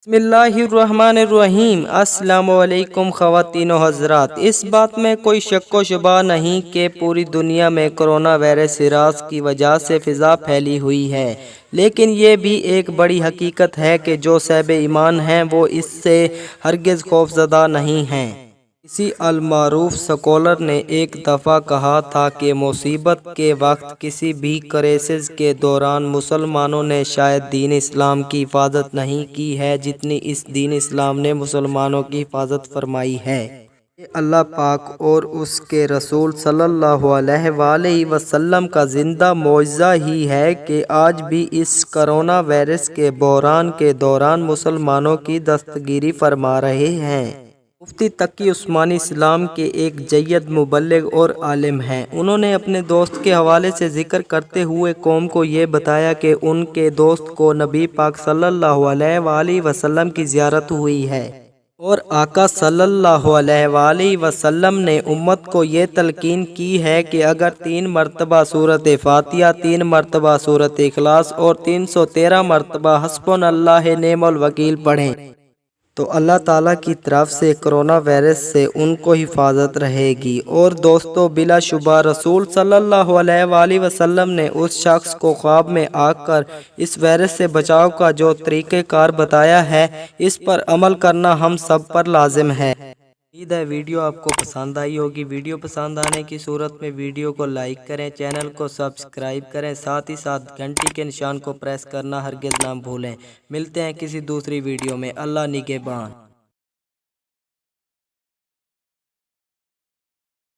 बिस्मिल्लाहिर्रहमानिर्रहीम। अस्सलामुअलैकुम ख़वातीन व हज़रात। इस बात में कोई शक व शुबा नहीं कि पूरी दुनिया में कोरोना वायरस सिरास की वजह से फ़िज़ा फैली हुई है, लेकिन ये भी एक बड़ी हकीकत है कि जो साहिब ईमान हैं वो इससे हरगिज़ खौफज़दा नहीं हैं। किसी अलमारूफ स्कॉलर ने एक दफ़ा कहा था कि मुसीबत के वक्त किसी भी क्राइसिस के दौरान मुसलमानों ने शायद दीन इस्लाम की हिफाजत नहीं की है जितनी इस दीन इस्लाम ने मुसलमानों की हिफाजत फरमाई है। ये अल्लाह पाक और उसके रसूल सल्लल्लाहु अलैहि वसल्लम का जिंदा मौजज़ा ही है कि आज भी इस कोरोना वायरस के बहरान के दौरान मुसलमानों की दस्तगीरी फरमा रहे हैं। मुफ्ती तकी उस्मानी इस्लाम के एक जय्यद मुबल्लिग और आलिम हैं। उन्होंने अपने दोस्त के हवाले से जिक्र करते हुए कौम को ये बताया कि उनके दोस्त को नबी पाक सल्लल्लाहु अलैहि वसल्लम की ज़ियारत हुई है और आका सल्लल्लाहु अलैहि वसल्लम ने उम्मत को ये तलकीन की है कि अगर 3 मरतबा सूरत फातिहा, 3 मरतबा सूरत इखलास और 313 मरतबा हस्बुनल्लाह नेमल वकील पढ़ें तो अल्लाह ताला की तरफ से कोरोना वायरस से उनको हिफाजत रहेगी। और दोस्तों, बिलाशुबा रसूल सल्लल्लाहु अलैहि वसल्लम ने उस शख्स को ख्वाब में आकर इस वायरस से बचाव का जो तरीक़ेकार बताया है, इस पर अमल करना हम सब पर लाजिम है। उम्मीद है वीडियो आपको पसंद आई होगी। वीडियो पसंद आने की सूरत में वीडियो को लाइक करें, चैनल को सब्सक्राइब करें, साथ ही साथ घंटी के निशान को प्रेस करना हरगिज़ ना भूलें। मिलते हैं किसी दूसरी वीडियो में। अल्लाह निगहबान।